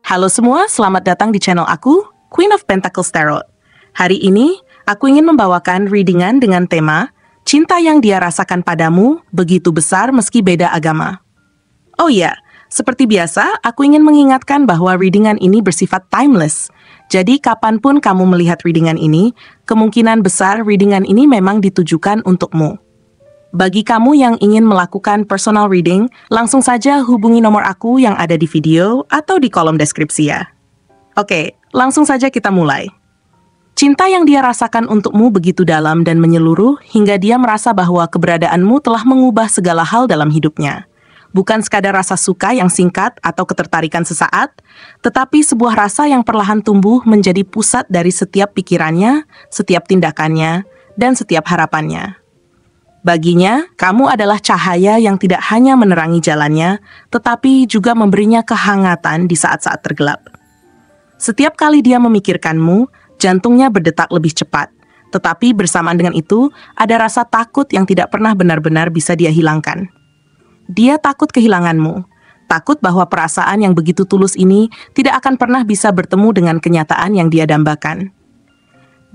Halo semua, selamat datang di channel aku, Queen of Pentacles Tarot. Hari ini, aku ingin membawakan readingan dengan tema Cinta yang dia rasakan padamu begitu besar meski beda agama. Oh iya, seperti biasa, aku ingin mengingatkan bahwa readingan ini bersifat timeless. Jadi, kapanpun kamu melihat readingan ini, kemungkinan besar readingan ini memang ditujukan untukmu. Bagi kamu yang ingin melakukan personal reading, langsung saja hubungi nomor aku yang ada di video atau di kolom deskripsi ya. Oke, langsung saja kita mulai. Cinta yang dia rasakan untukmu begitu dalam dan menyeluruh hingga dia merasa bahwa keberadaanmu telah mengubah segala hal dalam hidupnya. Bukan sekadar rasa suka yang singkat atau ketertarikan sesaat, tetapi sebuah rasa yang perlahan tumbuh menjadi pusat dari setiap pikirannya, setiap tindakannya, dan setiap harapannya. Baginya, kamu adalah cahaya yang tidak hanya menerangi jalannya, tetapi juga memberinya kehangatan di saat-saat tergelap. Setiap kali dia memikirkanmu, jantungnya berdetak lebih cepat. Tetapi bersamaan dengan itu, ada rasa takut yang tidak pernah benar-benar bisa dia hilangkan. Dia takut kehilanganmu, takut bahwa perasaan yang begitu tulus ini tidak akan pernah bisa bertemu dengan kenyataan yang dia dambakan.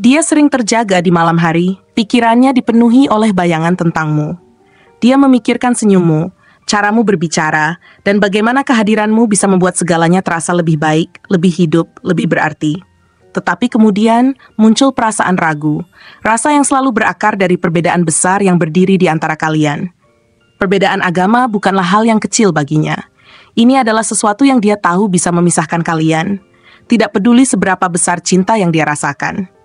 Dia sering terjaga di malam hari, pikirannya dipenuhi oleh bayangan tentangmu. Dia memikirkan senyummu, caramu berbicara, dan bagaimana kehadiranmu bisa membuat segalanya terasa lebih baik, lebih hidup, lebih berarti. Tetapi kemudian muncul perasaan ragu, rasa yang selalu berakar dari perbedaan besar yang berdiri di antara kalian. Perbedaan agama bukanlah hal yang kecil baginya. Ini adalah sesuatu yang dia tahu bisa memisahkan kalian. Tidak peduli seberapa besar cinta yang dia rasakan.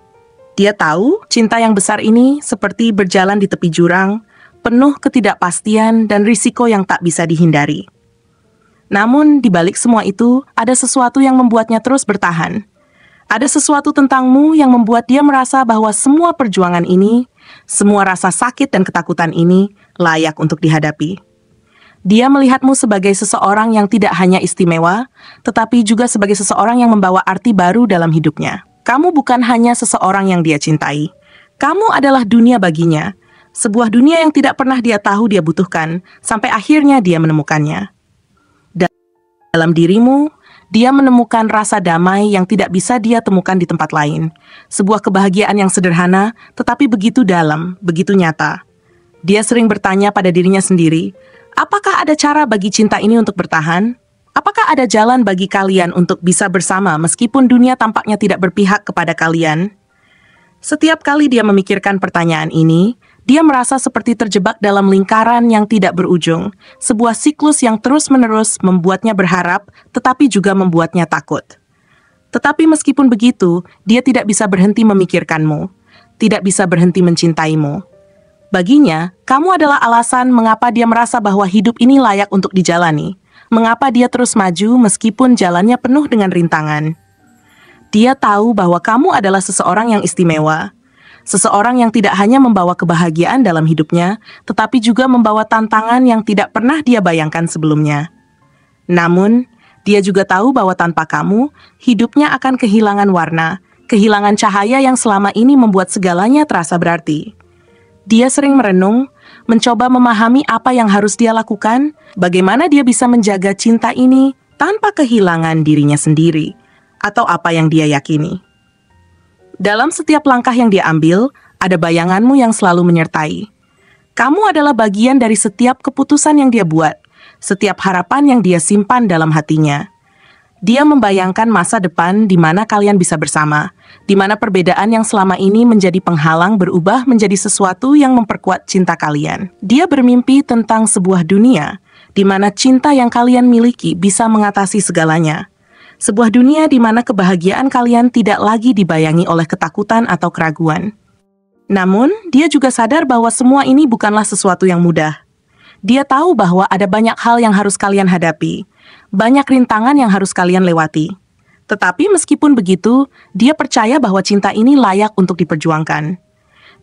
Dia tahu cinta yang besar ini seperti berjalan di tepi jurang, penuh ketidakpastian dan risiko yang tak bisa dihindari. Namun, di balik semua itu, ada sesuatu yang membuatnya terus bertahan. Ada sesuatu tentangmu yang membuat dia merasa bahwa semua perjuangan ini, semua rasa sakit dan ketakutan ini, layak untuk dihadapi. Dia melihatmu sebagai seseorang yang tidak hanya istimewa, tetapi juga sebagai seseorang yang membawa arti baru dalam hidupnya. Kamu bukan hanya seseorang yang dia cintai. Kamu adalah dunia baginya. Sebuah dunia yang tidak pernah dia tahu dia butuhkan, sampai akhirnya dia menemukannya. Dalam dirimu, dia menemukan rasa damai yang tidak bisa dia temukan di tempat lain. Sebuah kebahagiaan yang sederhana, tetapi begitu dalam, begitu nyata. Dia sering bertanya pada dirinya sendiri, apakah ada cara bagi cinta ini untuk bertahan? Apakah ada jalan bagi kalian untuk bisa bersama meskipun dunia tampaknya tidak berpihak kepada kalian? Setiap kali dia memikirkan pertanyaan ini, dia merasa seperti terjebak dalam lingkaran yang tidak berujung, sebuah siklus yang terus-menerus membuatnya berharap, tetapi juga membuatnya takut. Tetapi meskipun begitu, dia tidak bisa berhenti memikirkanmu, tidak bisa berhenti mencintaimu. Baginya, kamu adalah alasan mengapa dia merasa bahwa hidup ini layak untuk dijalani. Mengapa dia terus maju meskipun jalannya penuh dengan rintangan. Dia tahu bahwa kamu adalah seseorang yang istimewa. Seseorang yang tidak hanya membawa kebahagiaan dalam hidupnya, tetapi juga membawa tantangan yang tidak pernah dia bayangkan sebelumnya. Namun, dia juga tahu bahwa tanpa kamu, hidupnya akan kehilangan warna, kehilangan cahaya yang selama ini membuat segalanya terasa berarti. Dia sering merenung, mencoba memahami apa yang harus dia lakukan, bagaimana dia bisa menjaga cinta ini tanpa kehilangan dirinya sendiri, atau apa yang dia yakini. Dalam setiap langkah yang dia ambil, ada bayanganmu yang selalu menyertai. Kamu adalah bagian dari setiap keputusan yang dia buat, setiap harapan yang dia simpan dalam hatinya. Dia membayangkan masa depan di mana kalian bisa bersama, di mana perbedaan yang selama ini menjadi penghalang berubah menjadi sesuatu yang memperkuat cinta kalian. Dia bermimpi tentang sebuah dunia, di mana cinta yang kalian miliki bisa mengatasi segalanya. Sebuah dunia di mana kebahagiaan kalian tidak lagi dibayangi oleh ketakutan atau keraguan. Namun, dia juga sadar bahwa semua ini bukanlah sesuatu yang mudah. Dia tahu bahwa ada banyak hal yang harus kalian hadapi, banyak rintangan yang harus kalian lewati. Tetapi meskipun begitu, dia percaya bahwa cinta ini layak untuk diperjuangkan.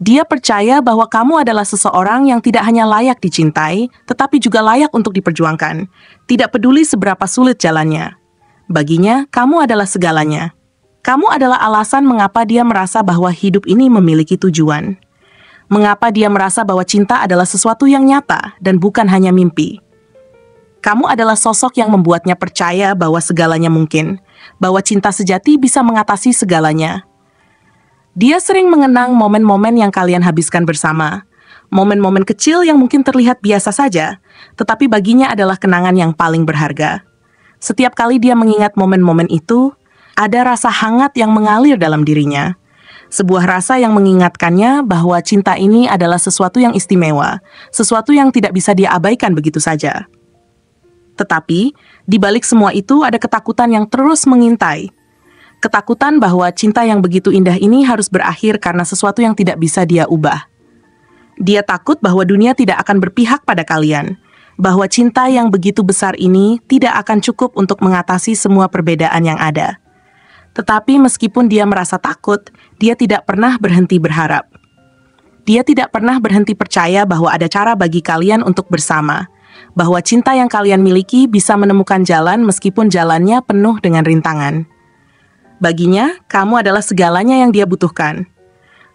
Dia percaya bahwa kamu adalah seseorang yang tidak hanya layak dicintai, tetapi juga layak untuk diperjuangkan. Tidak peduli seberapa sulit jalannya. Baginya, kamu adalah segalanya. Kamu adalah alasan mengapa dia merasa bahwa hidup ini memiliki tujuan. Mengapa dia merasa bahwa cinta adalah sesuatu yang nyata dan bukan hanya mimpi. Kamu adalah sosok yang membuatnya percaya bahwa segalanya mungkin. bahwa cinta sejati bisa mengatasi segalanya. Dia sering mengenang momen-momen yang kalian habiskan bersama. Momen-momen kecil yang mungkin terlihat biasa saja, tetapi baginya adalah kenangan yang paling berharga. Setiap kali dia mengingat momen-momen itu, ada rasa hangat yang mengalir dalam dirinya. Sebuah rasa yang mengingatkannya bahwa cinta ini adalah sesuatu yang istimewa, sesuatu yang tidak bisa dia abaikan begitu saja. Tetapi, di balik semua itu ada ketakutan yang terus mengintai. Ketakutan bahwa cinta yang begitu indah ini harus berakhir karena sesuatu yang tidak bisa dia ubah. Dia takut bahwa dunia tidak akan berpihak pada kalian, bahwa cinta yang begitu besar ini tidak akan cukup untuk mengatasi semua perbedaan yang ada. Tetapi meskipun dia merasa takut, dia tidak pernah berhenti berharap. Dia tidak pernah berhenti percaya bahwa ada cara bagi kalian untuk bersama, bahwa cinta yang kalian miliki bisa menemukan jalan meskipun jalannya penuh dengan rintangan. Baginya, kamu adalah segalanya yang dia butuhkan.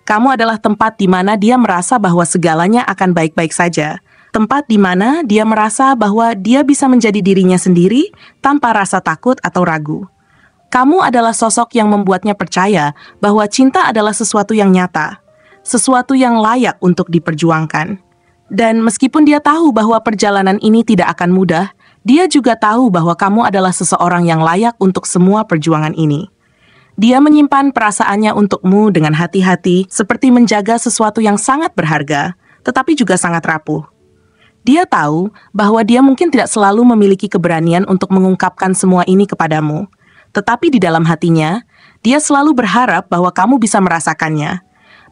Kamu adalah tempat di mana dia merasa bahwa segalanya akan baik-baik saja. Tempat di mana dia merasa bahwa dia bisa menjadi dirinya sendiri tanpa rasa takut atau ragu. Kamu adalah sosok yang membuatnya percaya bahwa cinta adalah sesuatu yang nyata, sesuatu yang layak untuk diperjuangkan. Dan meskipun dia tahu bahwa perjalanan ini tidak akan mudah, dia juga tahu bahwa kamu adalah seseorang yang layak untuk semua perjuangan ini. Dia menyimpan perasaannya untukmu dengan hati-hati, seperti menjaga sesuatu yang sangat berharga, tetapi juga sangat rapuh. Dia tahu bahwa dia mungkin tidak selalu memiliki keberanian untuk mengungkapkan semua ini kepadamu. Tetapi di dalam hatinya, dia selalu berharap bahwa kamu bisa merasakannya,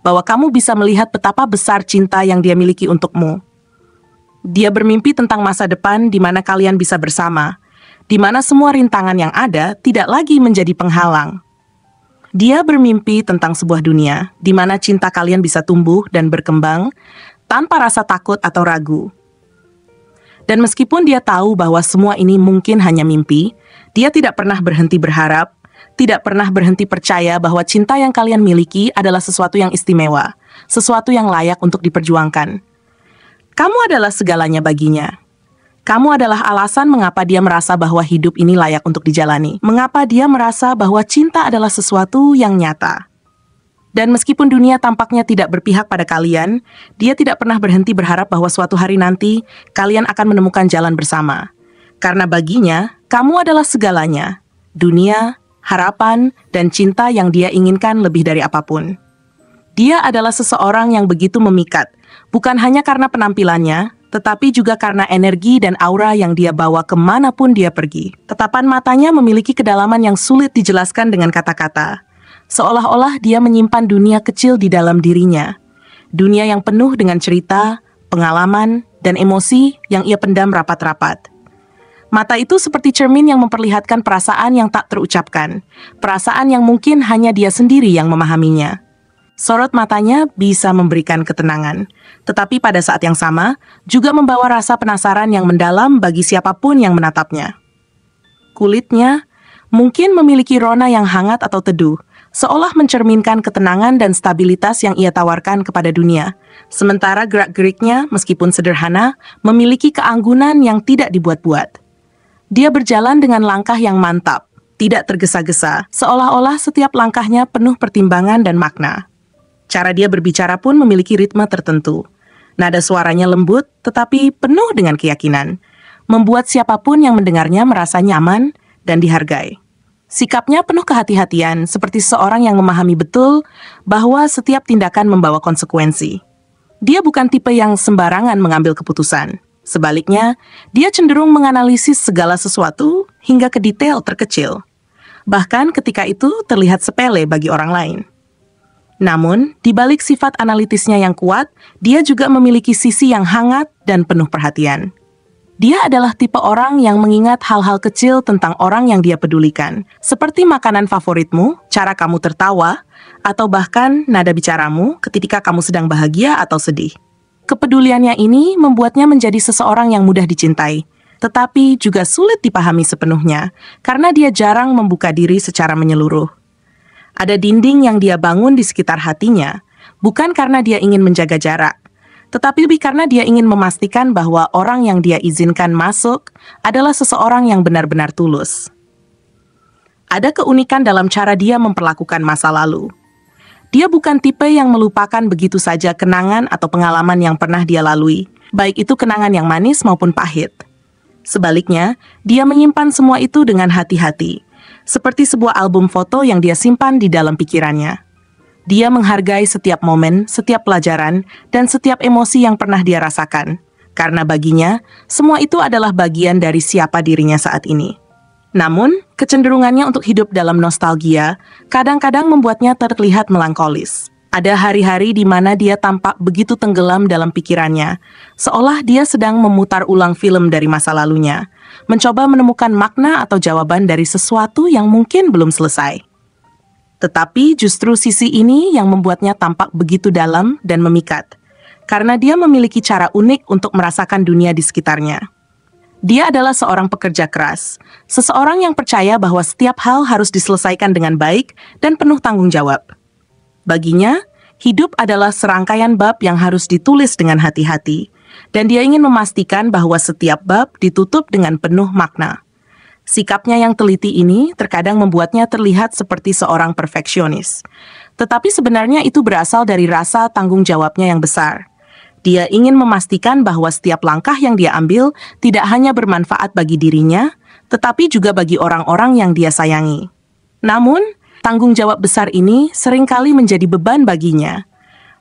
bahwa kamu bisa melihat betapa besar cinta yang dia miliki untukmu. Dia bermimpi tentang masa depan di mana kalian bisa bersama, di mana semua rintangan yang ada tidak lagi menjadi penghalang. Dia bermimpi tentang sebuah dunia di mana cinta kalian bisa tumbuh dan berkembang tanpa rasa takut atau ragu. Dan meskipun dia tahu bahwa semua ini mungkin hanya mimpi, dia tidak pernah berhenti berharap, tidak pernah berhenti percaya bahwa cinta yang kalian miliki adalah sesuatu yang istimewa, sesuatu yang layak untuk diperjuangkan. Kamu adalah segalanya baginya. Kamu adalah alasan mengapa dia merasa bahwa hidup ini layak untuk dijalani, mengapa dia merasa bahwa cinta adalah sesuatu yang nyata. Dan meskipun dunia tampaknya tidak berpihak pada kalian, dia tidak pernah berhenti berharap bahwa suatu hari nanti kalian akan menemukan jalan bersama. Karena baginya, kamu adalah segalanya, dunia, harapan, dan cinta yang dia inginkan lebih dari apapun. Dia adalah seseorang yang begitu memikat, bukan hanya karena penampilannya, tetapi juga karena energi dan aura yang dia bawa kemanapun dia pergi. Tatapan matanya memiliki kedalaman yang sulit dijelaskan dengan kata-kata. Seolah-olah dia menyimpan dunia kecil di dalam dirinya. Dunia yang penuh dengan cerita, pengalaman, dan emosi yang ia pendam rapat-rapat. Mata itu seperti cermin yang memperlihatkan perasaan yang tak terucapkan, perasaan yang mungkin hanya dia sendiri yang memahaminya. Sorot matanya bisa memberikan ketenangan, tetapi pada saat yang sama juga membawa rasa penasaran yang mendalam bagi siapapun yang menatapnya. Kulitnya mungkin memiliki rona yang hangat atau teduh, seolah mencerminkan ketenangan dan stabilitas yang ia tawarkan kepada dunia. Sementara gerak-geriknya, meskipun sederhana, memiliki keanggunan yang tidak dibuat-buat. Dia berjalan dengan langkah yang mantap, tidak tergesa-gesa, seolah-olah setiap langkahnya penuh pertimbangan dan makna. Cara dia berbicara pun memiliki ritme tertentu. Nada suaranya lembut, tetapi penuh dengan keyakinan, membuat siapapun yang mendengarnya merasa nyaman dan dihargai. Sikapnya penuh kehati-hatian, seperti seorang yang memahami betul bahwa setiap tindakan membawa konsekuensi. Dia bukan tipe yang sembarangan mengambil keputusan. Sebaliknya, dia cenderung menganalisis segala sesuatu hingga ke detail terkecil. Bahkan ketika itu terlihat sepele bagi orang lain. Namun, di balik sifat analitisnya yang kuat, dia juga memiliki sisi yang hangat dan penuh perhatian. Dia adalah tipe orang yang mengingat hal-hal kecil tentang orang yang dia pedulikan, seperti makanan favoritmu, cara kamu tertawa, atau bahkan nada bicaramu ketika kamu sedang bahagia atau sedih. Kepeduliannya ini membuatnya menjadi seseorang yang mudah dicintai, tetapi juga sulit dipahami sepenuhnya, karena dia jarang membuka diri secara menyeluruh. Ada dinding yang dia bangun di sekitar hatinya, bukan karena dia ingin menjaga jarak, tetapi lebih karena dia ingin memastikan bahwa orang yang dia izinkan masuk adalah seseorang yang benar-benar tulus. Ada keunikan dalam cara dia memperlakukan masa lalu. Dia bukan tipe yang melupakan begitu saja kenangan atau pengalaman yang pernah dia lalui, baik itu kenangan yang manis maupun pahit. Sebaliknya, dia menyimpan semua itu dengan hati-hati, seperti sebuah album foto yang dia simpan di dalam pikirannya. Dia menghargai setiap momen, setiap pelajaran, dan setiap emosi yang pernah dia rasakan, karena baginya, semua itu adalah bagian dari siapa dirinya saat ini. Namun, kecenderungannya untuk hidup dalam nostalgia kadang-kadang membuatnya terlihat melankolis. Ada hari-hari di mana dia tampak begitu tenggelam dalam pikirannya, seolah dia sedang memutar ulang film dari masa lalunya, mencoba menemukan makna atau jawaban dari sesuatu yang mungkin belum selesai. Tetapi justru sisi ini yang membuatnya tampak begitu dalam dan memikat, karena dia memiliki cara unik untuk merasakan dunia di sekitarnya. Dia adalah seorang pekerja keras, seseorang yang percaya bahwa setiap hal harus diselesaikan dengan baik dan penuh tanggung jawab. Baginya, hidup adalah serangkaian bab yang harus ditulis dengan hati-hati, dan dia ingin memastikan bahwa setiap bab ditutup dengan penuh makna. Sikapnya yang teliti ini terkadang membuatnya terlihat seperti seorang perfeksionis. Tetapi sebenarnya itu berasal dari rasa tanggung jawabnya yang besar. Dia ingin memastikan bahwa setiap langkah yang dia ambil tidak hanya bermanfaat bagi dirinya, tetapi juga bagi orang-orang yang dia sayangi. Namun, tanggung jawab besar ini seringkali menjadi beban baginya,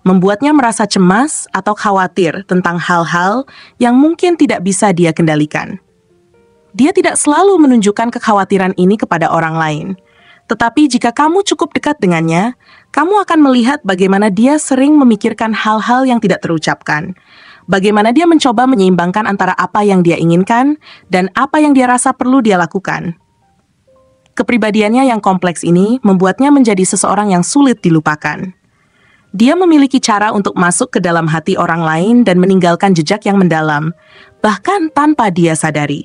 membuatnya merasa cemas atau khawatir tentang hal-hal yang mungkin tidak bisa dia kendalikan. Dia tidak selalu menunjukkan kekhawatiran ini kepada orang lain, tetapi jika kamu cukup dekat dengannya, kamu akan melihat bagaimana dia sering memikirkan hal-hal yang tidak terucapkan, bagaimana dia mencoba menyeimbangkan antara apa yang dia inginkan dan apa yang dia rasa perlu dia lakukan. Kepribadiannya yang kompleks ini membuatnya menjadi seseorang yang sulit dilupakan. Dia memiliki cara untuk masuk ke dalam hati orang lain dan meninggalkan jejak yang mendalam, bahkan tanpa dia sadari.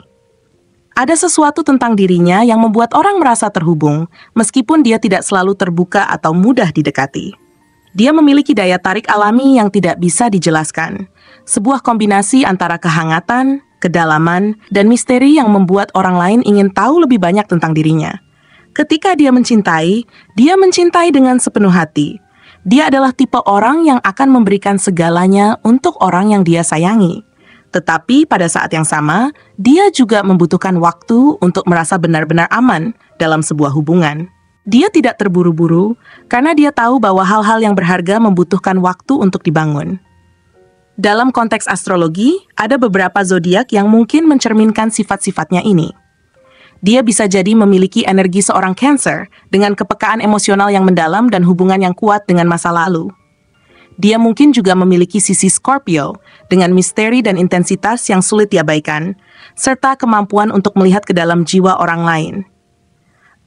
Ada sesuatu tentang dirinya yang membuat orang merasa terhubung, meskipun dia tidak selalu terbuka atau mudah didekati. Dia memiliki daya tarik alami yang tidak bisa dijelaskan, sebuah kombinasi antara kehangatan, kedalaman, dan misteri yang membuat orang lain ingin tahu lebih banyak tentang dirinya. Ketika dia mencintai dengan sepenuh hati. Dia adalah tipe orang yang akan memberikan segalanya untuk orang yang dia sayangi. Tetapi pada saat yang sama, dia juga membutuhkan waktu untuk merasa benar-benar aman dalam sebuah hubungan. Dia tidak terburu-buru karena dia tahu bahwa hal-hal yang berharga membutuhkan waktu untuk dibangun. Dalam konteks astrologi, ada beberapa zodiak yang mungkin mencerminkan sifat-sifatnya ini. Dia bisa jadi memiliki energi seorang Cancer dengan kepekaan emosional yang mendalam dan hubungan yang kuat dengan masa lalu. Dia mungkin juga memiliki sisi Scorpio dengan misteri dan intensitas yang sulit diabaikan, serta kemampuan untuk melihat ke dalam jiwa orang lain.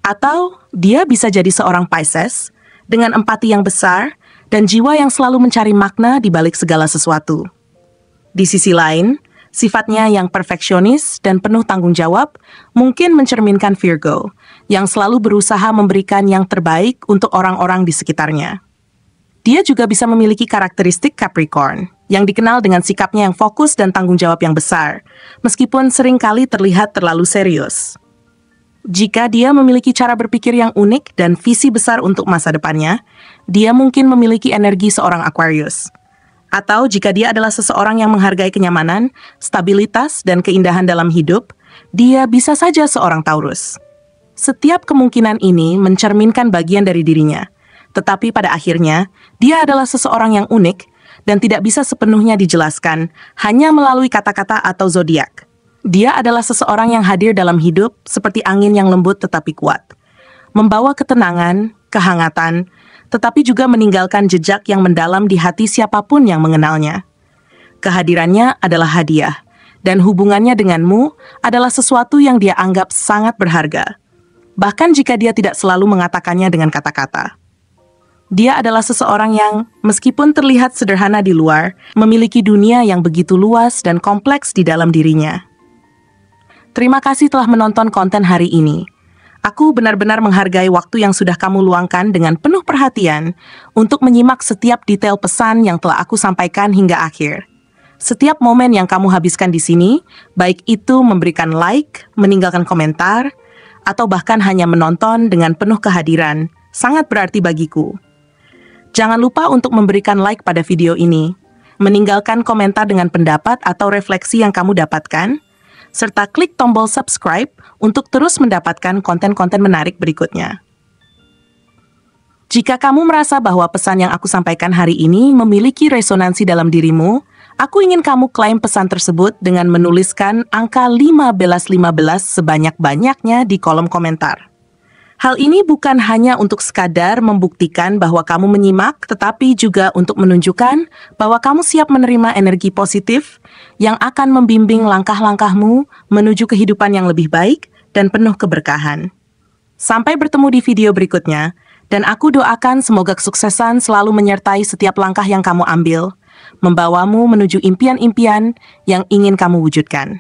Atau dia bisa jadi seorang Pisces dengan empati yang besar dan jiwa yang selalu mencari makna di balik segala sesuatu. Di sisi lain, sifatnya yang perfeksionis dan penuh tanggung jawab mungkin mencerminkan Virgo, yang selalu berusaha memberikan yang terbaik untuk orang-orang di sekitarnya. Dia juga bisa memiliki karakteristik Capricorn, yang dikenal dengan sikapnya yang fokus dan tanggung jawab yang besar, meskipun seringkali terlihat terlalu serius. Jika dia memiliki cara berpikir yang unik dan visi besar untuk masa depannya, dia mungkin memiliki energi seorang Aquarius. Atau jika dia adalah seseorang yang menghargai kenyamanan, stabilitas, dan keindahan dalam hidup, dia bisa saja seorang Taurus. Setiap kemungkinan ini mencerminkan bagian dari dirinya, tetapi pada akhirnya, dia adalah seseorang yang unik dan tidak bisa sepenuhnya dijelaskan hanya melalui kata-kata atau zodiak. Dia adalah seseorang yang hadir dalam hidup seperti angin yang lembut tetapi kuat, membawa ketenangan, kehangatan, tetapi juga meninggalkan jejak yang mendalam di hati siapapun yang mengenalnya. Kehadirannya adalah hadiah, dan hubungannya denganmu adalah sesuatu yang dia anggap sangat berharga, bahkan jika dia tidak selalu mengatakannya dengan kata-kata. Dia adalah seseorang yang, meskipun terlihat sederhana di luar, memiliki dunia yang begitu luas dan kompleks di dalam dirinya. Terima kasih telah menonton konten hari ini. Aku benar-benar menghargai waktu yang sudah kamu luangkan dengan penuh perhatian untuk menyimak setiap detail pesan yang telah aku sampaikan hingga akhir. Setiap momen yang kamu habiskan di sini, baik itu memberikan like, meninggalkan komentar, atau bahkan hanya menonton dengan penuh kehadiran, sangat berarti bagiku. Jangan lupa untuk memberikan like pada video ini, meninggalkan komentar dengan pendapat atau refleksi yang kamu dapatkan, serta klik tombol subscribe untuk terus mendapatkan konten-konten menarik berikutnya. Jika kamu merasa bahwa pesan yang aku sampaikan hari ini memiliki resonansi dalam dirimu, aku ingin kamu klaim pesan tersebut dengan menuliskan angka 1515 sebanyak-banyaknya di kolom komentar. Hal ini bukan hanya untuk sekadar membuktikan bahwa kamu menyimak, tetapi juga untuk menunjukkan bahwa kamu siap menerima energi positif yang akan membimbing langkah-langkahmu menuju kehidupan yang lebih baik dan penuh keberkahan. Sampai bertemu di video berikutnya, dan aku doakan semoga kesuksesan selalu menyertai setiap langkah yang kamu ambil, membawamu menuju impian-impian yang ingin kamu wujudkan.